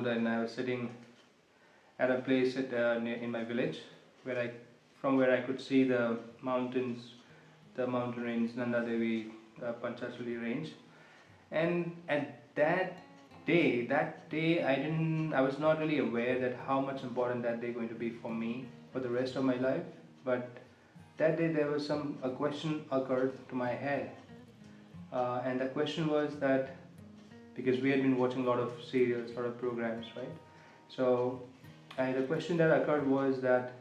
and I was sitting at a place in my village from where I could see the mountains, the mountain range, Nanda Devi, Panchachali range. And at that day, I was not really aware that how much important that day going to be for me for the rest of my life. But that day there was a question occurred to my head, and the question was that because we had been watching a lot of serials, a lot of programs, right? So, the question that occurred was that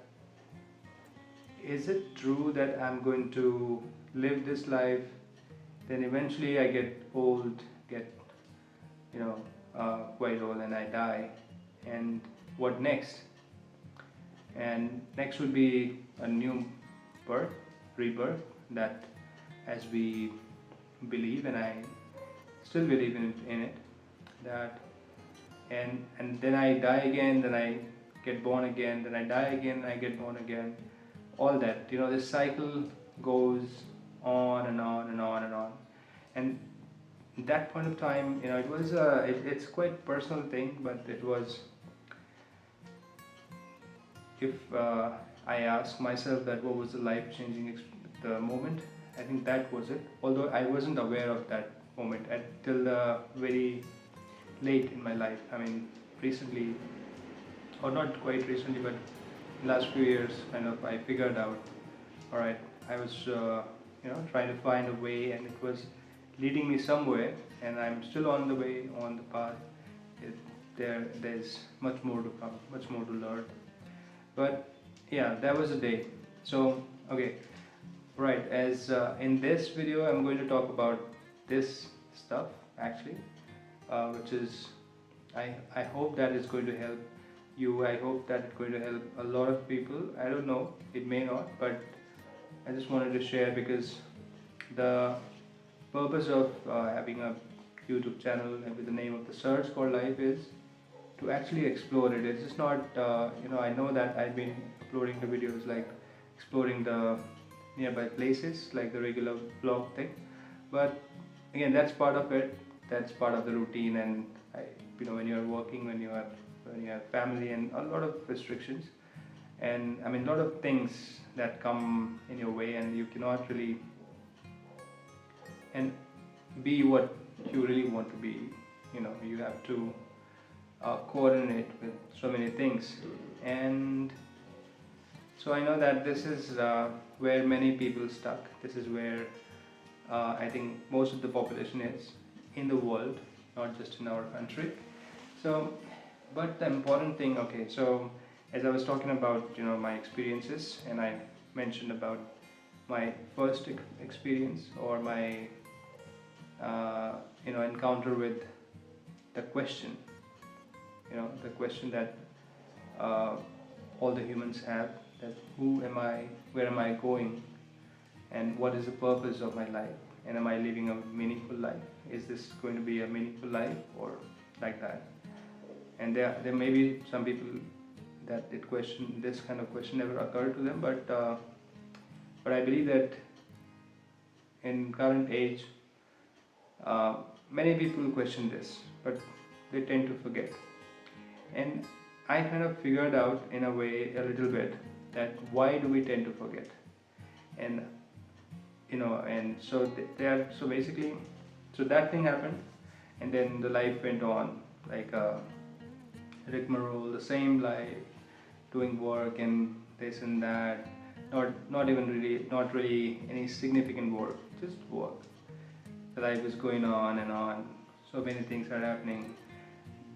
is it true that I'm going to live this life, then eventually I get old, get quite old, and I die, and what next? And next would be a new birth, rebirth, that as we believe, and I still believe in it, that and then I die again, then I get born again, then I die again, I get born again. All that, this cycle goes on and on and on and on. And that point of time, it was it's quite personal thing, but it was, if I ask myself that what was the life changing the moment, I think that was it. Although I wasn't aware of that moment until very late in my life. I mean, recently, or not quite recently, but last few years, kind of, I figured out. All right, I was trying to find a way, and it was leading me somewhere, and I'm still on the way, on the path. There's much more to come, much more to learn. But yeah, that was a day. So okay, right. As in this video, I'm going to talk about this stuff actually, which is I hope that is going to help you. I hope that it's going to help a lot of people. I don't know, it may not, but I just wanted to share because the purpose of having a YouTube channel with the name of the search called Life is to actually explore it. It's just not, I know that I've been uploading the videos like exploring the nearby places like the regular vlog thing, but again, that's part of it. That's part of the routine, and when you're working, when you have family and a lot of restrictions, and I mean a lot of things that come in your way, and you cannot really and be what you really want to be. You have to coordinate with so many things, and so I know that this is where many people stuck. This is where I think most of the population is in the world, not just in our country. So, but the important thing, okay, so as I was talking about my experiences, and I mentioned about my first experience, or my encounter with the question, the question that all the humans have, that who am I, where am I going, and what is the purpose of my life, and am I living a meaningful life? Is this going to be a meaningful life, or like that? And there may be some people that this kind of question never occurred to them, but I believe that in current age, many people question this, but they tend to forget. And I kind of figured out in a way a little bit that why do we tend to forget, and and so so basically, so that thing happened, and then the life went on like a rigmarole, the same life, doing work and this and that, not really any significant work, just work. The life is going on and on. So many things are happening.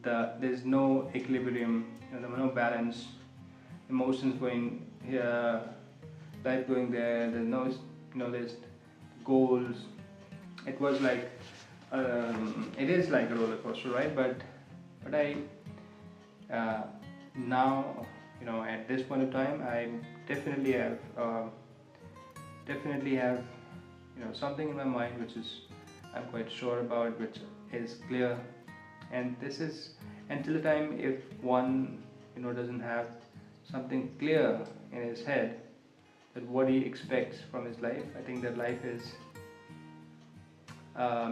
There's no equilibrium, there's no balance. Emotions going here, life going there. There's no, there's goals. It was like, it is like a roller coaster, right? But I now, at this point of time, I definitely have something in my mind which is I'm quite sure about, which is clear. And this is until the time if one doesn't have something clear in his head, that what he expects from his life, I think that life is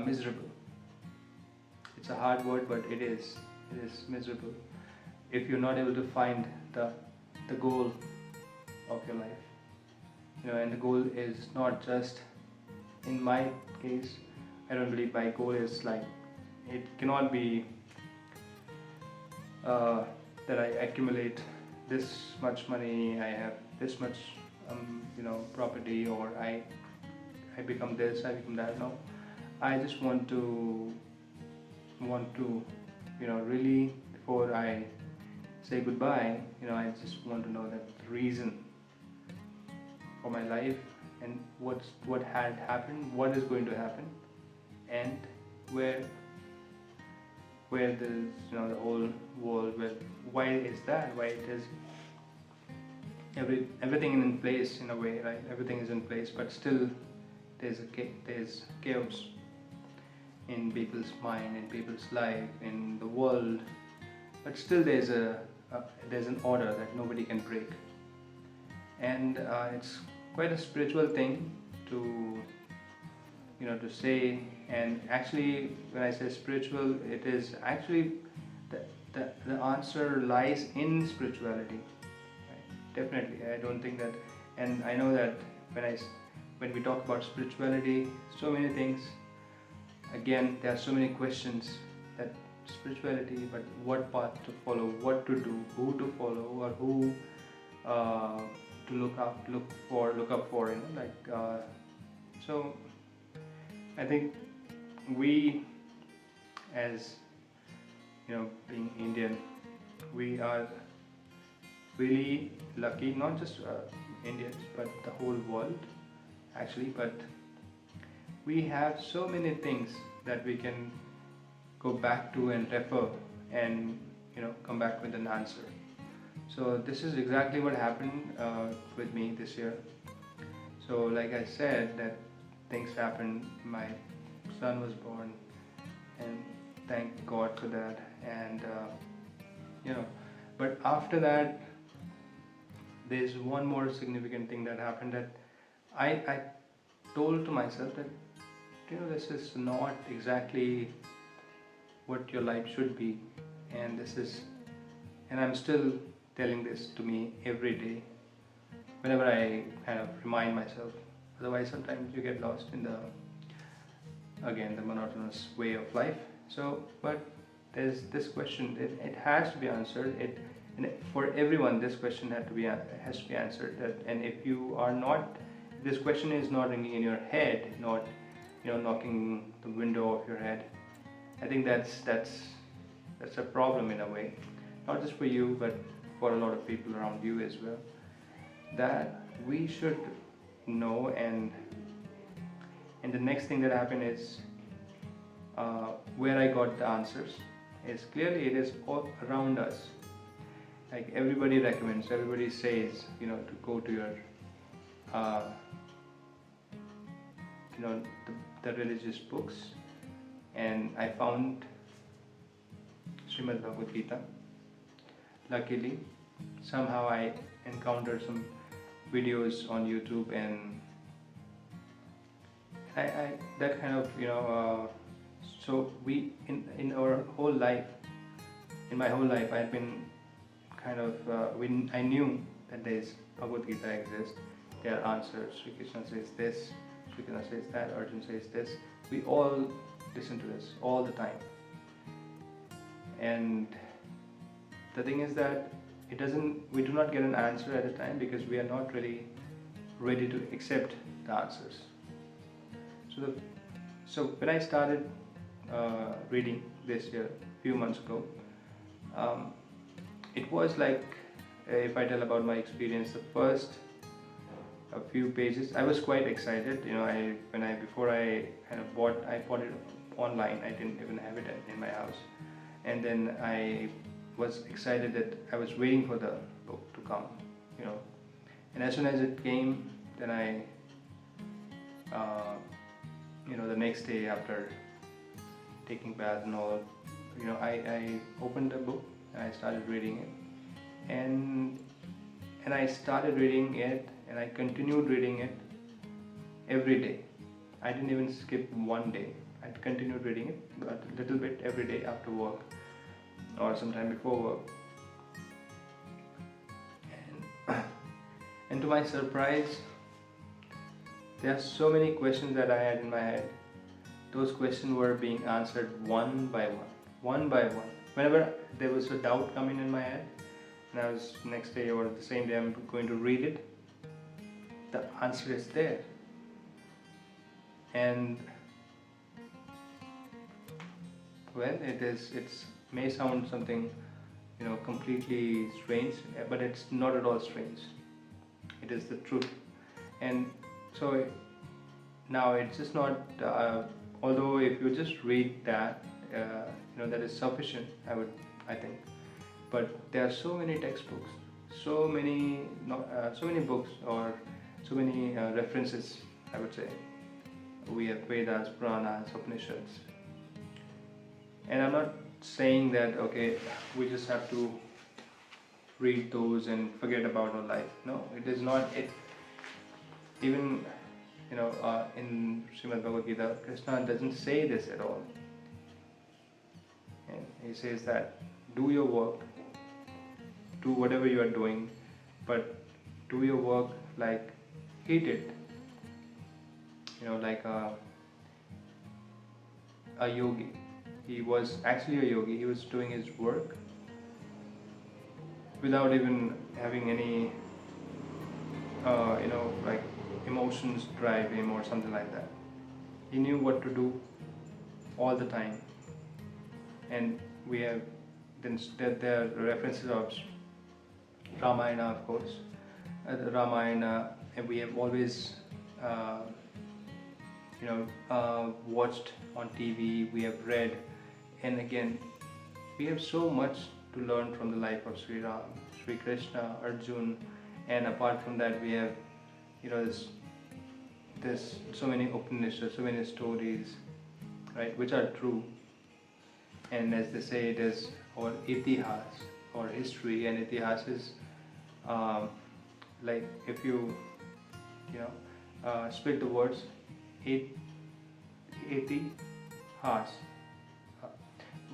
miserable. It's a hard word, but it is. it is miserable if you're not able to find the goal of your life. And the goal is not just, in my case, I don't believe my goal is like, it cannot be that I accumulate this much money, I have this much property, or I become this, I become that. No, I just want to really, before I say goodbye, I just want to know that the reason for my life, and what had happened, what is going to happen, and where the the whole world, why is that, why it is everything in place in a way, right? Everything is in place, but still there's chaos in people's mind, in people's life, in the world, but still there's an order that nobody can break. And it's quite a spiritual thing to to say. And actually, when I say spiritual, it is actually the answer lies in spirituality, right? Definitely, I don't think that, and I know that when we talk about spirituality, so many things, again, there are so many questions that spirituality, but what path to follow, what to do, who to follow, or who to look up for, so I think we, as being Indian, we are really lucky, not just Indians, but the whole world actually. But we have so many things that we can go back to and refer, and come back with an answer. So this is exactly what happened with me this year. So like I said, that things happened, my son was born, and thank God for that. And but after that, there's one more significant thing that happened, that I told to myself that this is not exactly what your life should be, and I'm still telling this to me every day whenever I kind of remind myself. Otherwise, sometimes you get lost in the monotonous way of life. So, but there's this question, it has to be answered. For everyone, this question has to be answered. And if this question is not ringing in your head, not knocking the window of your head, I think that's a problem in a way, not just for you, but for a lot of people around you as well. That we should know. And the next thing that happened is, where I got the answers is clearly it is all around us. Like everybody recommends, everybody says, to go to your, the religious books. And I found Srimad Bhagavad Gita. Luckily, somehow I encountered some videos on YouTube, and I that kind of so we in our whole life, in my whole life, I've been kind of I knew that there's Bhagavad Gita exists. There are answers. Sri Krishna says this, Sri Krishna says that, Arjun says this. We all listen to this all the time. And the thing is that we do not get an answer at a time, because we are not really ready to accept the answers. So when I started reading this year, a few months ago, it was like, if I tell about my experience, the first a few pages, I was quite excited. Before I kind of bought it online. I didn't even have it in my house, and then I was excited that I was waiting for the book to come, and as soon as it came, then I, the next day after taking bath and all, I opened the book and I started reading it, and I started reading it, and I continued reading it every day. I didn't even skip one day. I continued reading it a little bit every day after work. or sometime before work. And to my surprise, there are so many questions that I had in my head. Those questions were being answered one by one, one by one. Whenever there was a doubt coming in my head, and I was next day or the same day I'm going to read it, the answer is there. And well, it's may sound something completely strange, but it's not at all strange. It is the truth. And so now it's just not although if you just read that, that is sufficient, I think. But there are so many textbooks, so many books, or so many references, I would say. We have Vedas, Puranas, Upanishads, and I'm not saying that okay, we just have to read those and forget about our life. No, it is not it. Even in Srimad Bhagavad Gita, Krishna doesn't say this at all. And he says that do your work, do whatever you are doing, but do your work like he did. Like a yogi. He was actually a yogi. He was doing his work without even having any, like emotions drive him or something like that. He knew what to do all the time. And we have then there are references of Ramayana, of course. The Ramayana, and we have always watched on TV, we have read, and again, we have so much to learn from the life of Sri Ram, Sri Krishna, Arjun, and apart from that, we have there's so many Upanishads, so many stories, right, which are true. And as they say, it is our itihas, or history, and itihas is like if you split the words, itihas,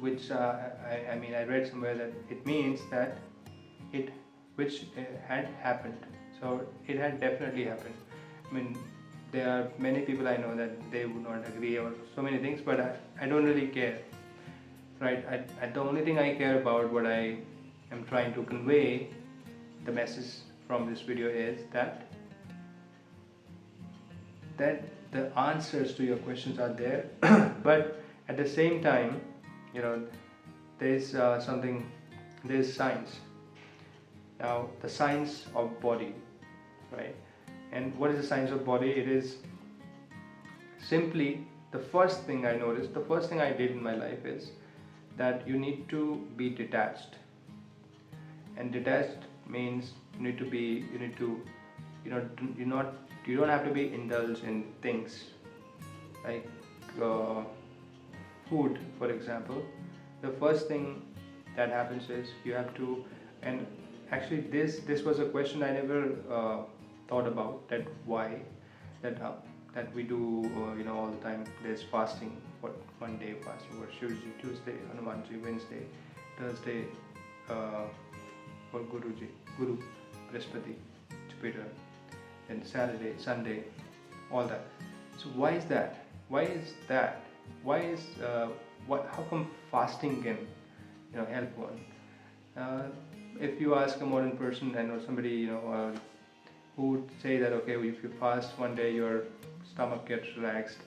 which I read somewhere that it means that which had happened. So it had definitely happened. I mean, there are many people I know that they would not agree or so many things, but I don't really care, right? The only thing I care about, what I am trying to convey, the message from this video is that the answers to your questions are there, but at the same time, there's there's science. Now, the science of body, right? And what is the science of body? It is simply the first thing I noticed, the first thing I did in my life is that you need to be detached. And detached means you don't have to be indulged in things like food, for example. The first thing that happens is you have to, and actually this was a question I never thought about, that why that we do all the time. There's fasting, what Monday fasting, what Tuesday Hanumanji, Wednesday, Thursday for Guru Brihaspati, Jupiter, and Saturday, Sunday, all that. So why is that? How come fasting can help one? If you ask a modern person, or somebody who would say that okay, if you fast one day, your stomach gets relaxed,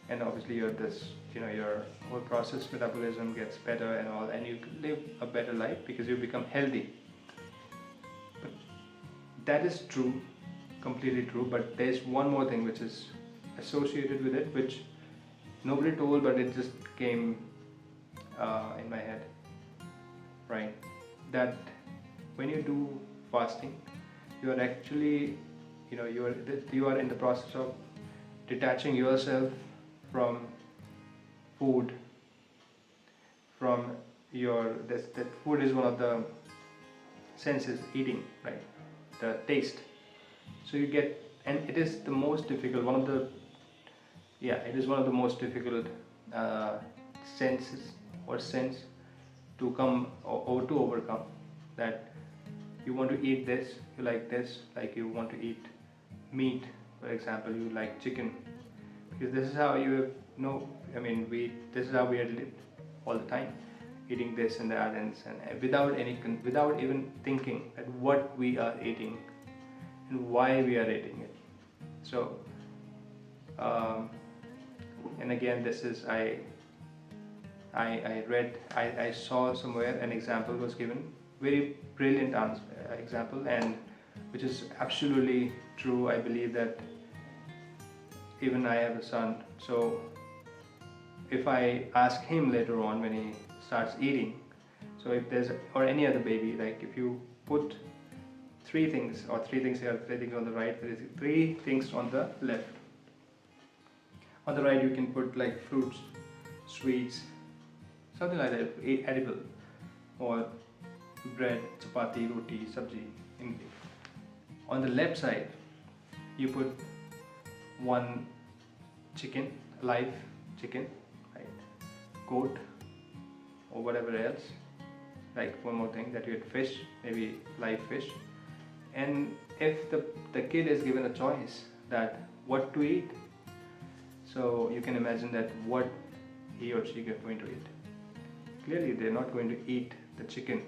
and obviously your whole process metabolism gets better and all, and you live a better life because you become healthy. But that is true, completely true. But there's one more thing which is associated with it, which nobody told, but it just came in my head, right? That when you do fasting, you are actually, you are in the process of detaching yourself from food, from that food is one of the senses, eating, right? The taste. So you get, and it is the most difficult, it is one of the most difficult senses or sense to come or to overcome that. You want to eat this, you like this, like you want to eat meat, for example, you like chicken, because this is how you know. I mean, this is how we are lived all the time, eating this and that, and without even thinking at what we are eating and why we are eating it. So, and again, this is I read, I saw somewhere an example was given, very brilliant example, and which is absolutely true. I believe that even I have a son, so if I ask him later on when he starts eating, so if there's, or any other baby, like if you put three things here, three things on the right, three things on the left. On the right you can put like fruits, sweets, something like that, edible, or bread, chapati, roti, sabji. On the left side you put one chicken, live chicken, right? Goat, or whatever else. Like one more thing that you had, fish, maybe live fish. And if the kid is given a choice that what to eat, so you can imagine that what he or she is going to eat. Clearly they're not going to eat the chicken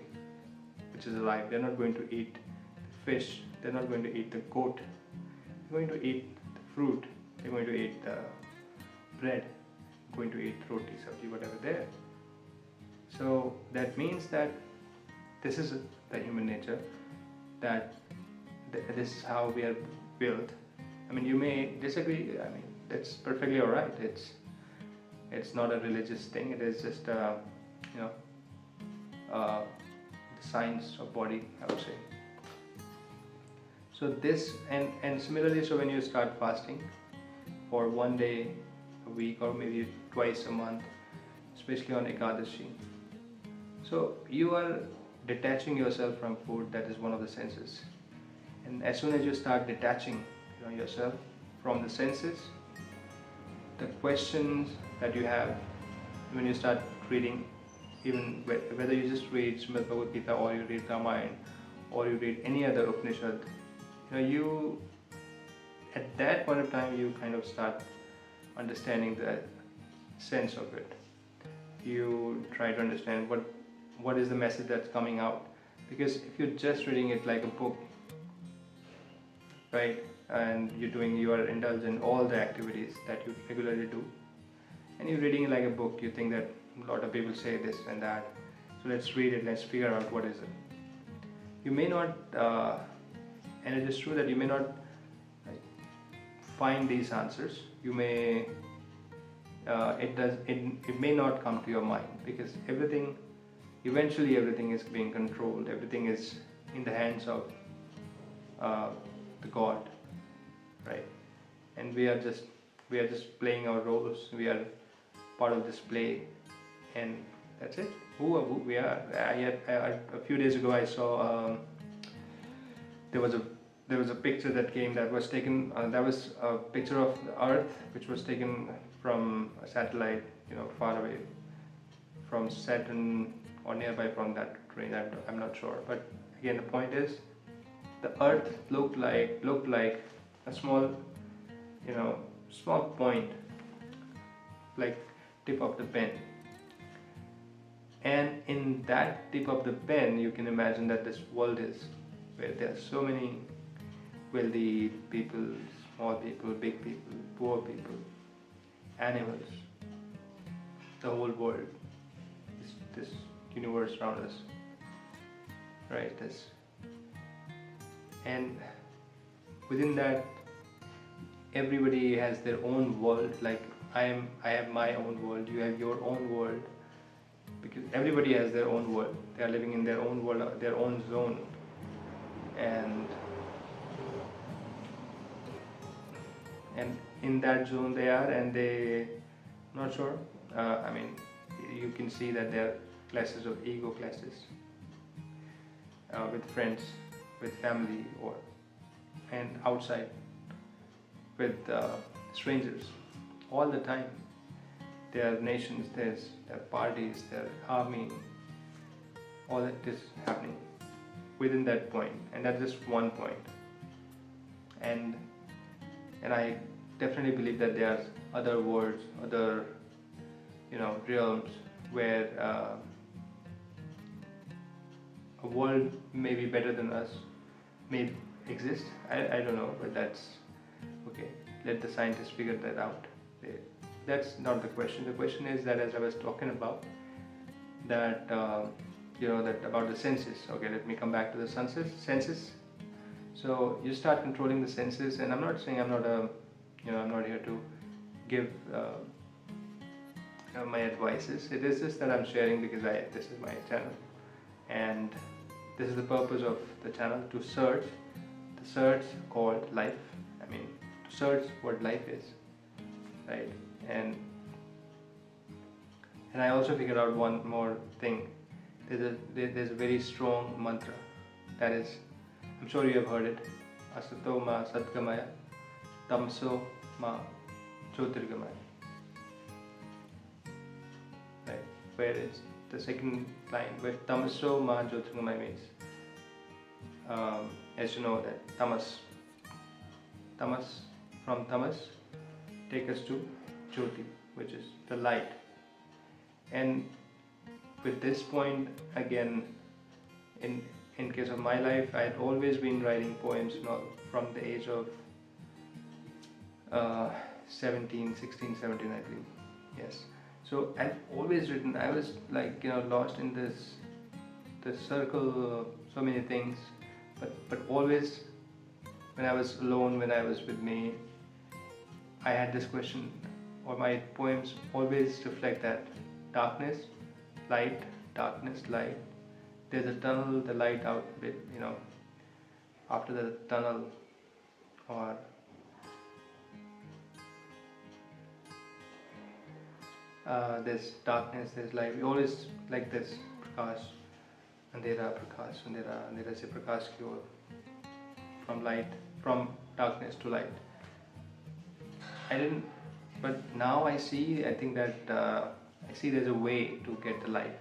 which is alive, they're not going to eat the fish, they're not going to eat the goat, they're going to eat the fruit, they're going to eat the bread, going to eat roti, sabji, whatever there. So that means that this is the human nature, that this is how we are built. I mean, you may disagree, I mean, that's perfectly alright. It's not a religious thing, it is just the science of body, I would say. So this, and similarly, so when you start fasting for one day a week, or maybe twice a month, especially on Ekadashi, so you are detaching yourself from food, that is one of the senses. And as soon as you start detaching yourself from the senses, the questions that you have when you start reading, even whether you just read Srimad Bhagavad Gita, or you read Ramayana, or you read any other Upanishad, you at that point of time you kind of start understanding the sense of it. You try to understand what is the message that's coming out, because if you're just reading it like a book, right, and you are indulged in all the activities that you regularly do, and you're reading it like a book, you think that a lot of people say this and that, so let's read it, let's figure out what is it. You may not, and it is true that you may not find these answers. You may, it may not come to your mind, because eventually everything is being controlled, everything is in the hands of the God, right? And we are just playing our roles. We are part of this play, and that's it. Who we are. A few days ago I saw there was a picture that came, that was taken. That was a picture of the Earth, which was taken from a satellite, far away from Saturn or nearby from that range. I'm not sure, but again the point is, the Earth looked like a small, small point, like tip of the pen. And in that tip of the pen, you can imagine that this world is, where there are so many wealthy people, small people, big people, poor people, animals, the whole world, this universe around us, right? And within that, everybody has their own world. Like I have my own world, you have your own world, because everybody has their own world. They are living in their own world, their own zone, and in that zone they are, and they not sure. You can see that there are classes of ego classes, with friends, with family, and outside with strangers all the time. There are nations, there are parties, there are army, all that is happening within that point, and that's just one point. And I definitely believe that there are other worlds, other realms where a world may be better than us, may exist. I don't know, but that's okay. Let the scientists figure that out. That's not the question. The question is that, as I was talking about, that that about the senses. Okay, let me come back to the senses. So you start controlling the senses, and I'm not saying I'm not I'm not here to give my advices. It is just that I'm sharing because this is my channel, and this is the purpose of the channel, to search the search called life. I mean, to search what life is, right? And I also figured out one more thing. There's a very strong mantra that is, I'm sure you have heard it, Asato ma Satgamaya, Tamso ma Jyotirgamaya. Right? Where is the second line, where Tamso ma Jyotirgamaya means, as you know, that Tamas, from Tamas take us to Jyoti, which is the light. And with this point, again, in case of my life, I had always been writing poems from the age of 16, 17, I believe. Yes. So I've always written. I was like, lost in this circle, so many things, but always when I was alone, when I was with me, I had this question, or my poems always reflect that: darkness, light, darkness, light. There's a tunnel, the light out bit, after the tunnel, or there's darkness, there's light. We always like this, prakash, andhera, prakash, andhera se prakash ki or, from darkness to light. But now I think that I see there's a way to get the light,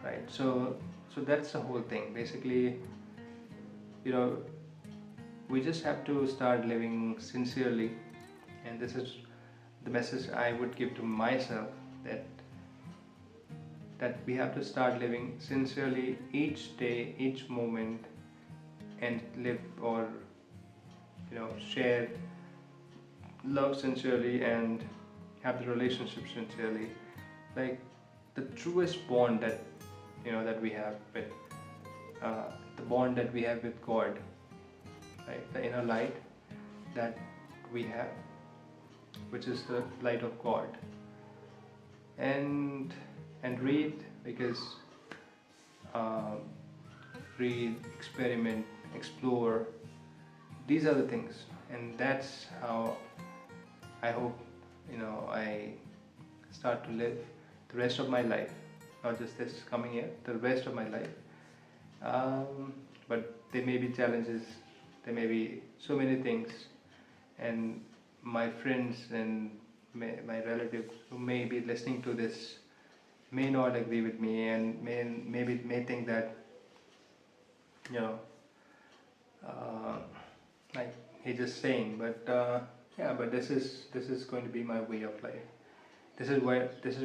right? So that's the whole thing. Basically, we just have to start living sincerely, and this is the message I would give to myself, that we have to start living sincerely each day, each moment, and live, or share love sincerely and have the relationship sincerely. Like the truest bond that we have with the bond that we have with God, right? The inner light that we have, which is the light of God. And read, because read, experiment, explore. These are the things, and that's how I hope I start to live the rest of my life, not just this coming year, the rest of my life. But there may be challenges, there may be so many things, and my friends and my relatives who may be listening to this may not agree with me, and may think that like he's just saying, but but this is going to be my way of life. This is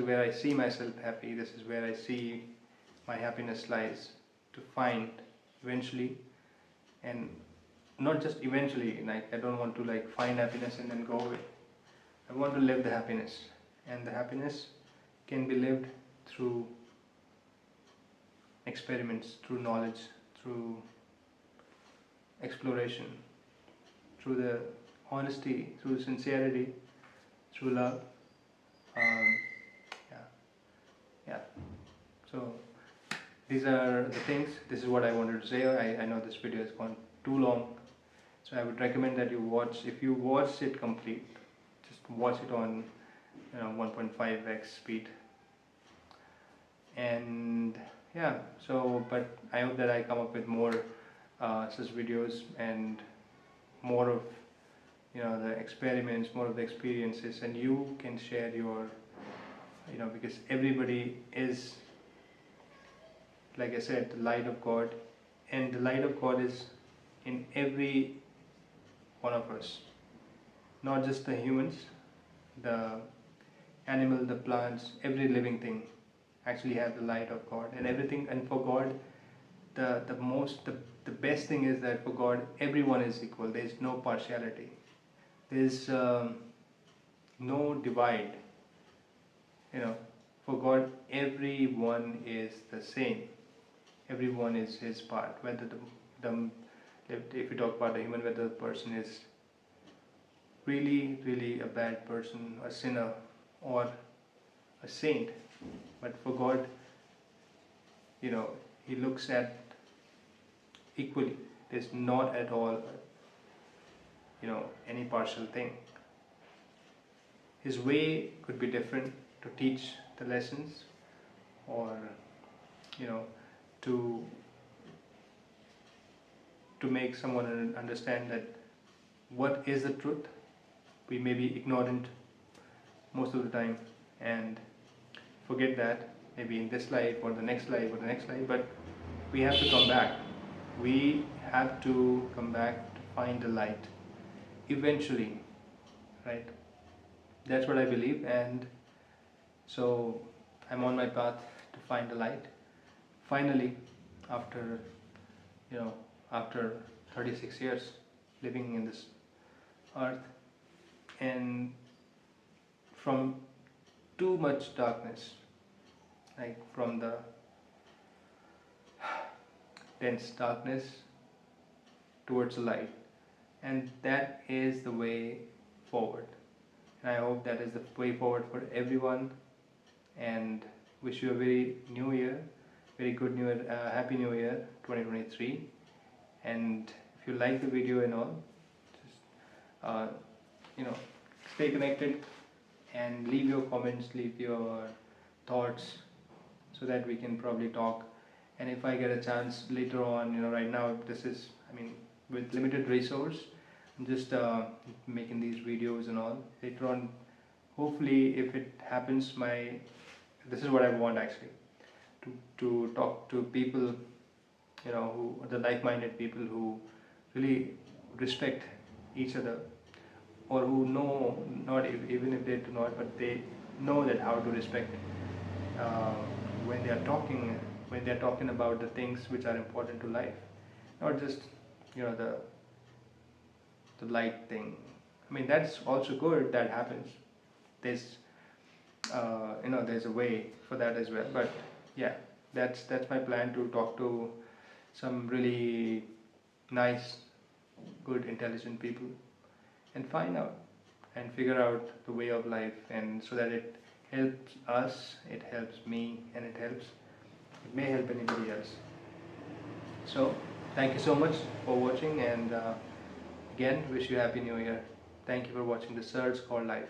where I see myself happy. This is where I see my happiness lies to find eventually, and not just eventually. Like I don't want to find happiness and then go away. I want to live the happiness, and the happiness can be lived through experiments, through knowledge, through exploration, through the honesty, through sincerity, through love. Yeah. So these are the things. This is what I wanted to say. I know this video has gone too long, so I would recommend that you watch. If you watch it complete, just watch it on 1.5x speed. And yeah. So, but I hope that I come up with more such videos, and more of the experiments, more of the experiences, and you can share your because everybody is like I said, the light of God, and the light of God is in every one of us, not just the humans, the animal, the plants, every living thing actually have the light of God and everything. And for God, the best thing is that for God, everyone is equal. There is no partiality. There is no divide. For God, everyone is the same. Everyone is His part. Whether if we talk about the human, whether the person is really, really a bad person, a sinner, or a saint, but for God, He looks at equally. There's not at all, any partial thing. His way could be different to teach the lessons, or to make someone understand that what is the truth. We may be ignorant most of the time and forget that, maybe in this life or the next life or the next life, but we have to come back. We have to come back to find the light eventually, right? That's what I believe, and so I'm on my path to find the light. Finally, after 36 years living in this earth, and from too much darkness, like from the dense darkness towards the light, and that is the way forward. And I hope that is the way forward for everyone, and wish you a very new year, very good new year, happy new year 2023. And if you like the video and all, just stay connected and leave your comments, leave your thoughts, so that we can probably talk. And if I get a chance later on, right now this is, with limited resource, I'm just making these videos and all. Later on, hopefully, if it happens, this is what I want actually, to talk to people, who are the like-minded people who really respect each other, or who know, even if they do not, but they know that how to respect when they are talking about the things which are important to life, not just the light thing. That's also good, that happens. There's there's a way for that as well, but yeah, that's my plan, to talk to some really nice, good, intelligent people and find out and figure out the way of life, and so that it helps us, it helps me, and it may help anybody else. So thank you so much for watching, and again, wish you happy new year. Thank you for watching the Search called Life.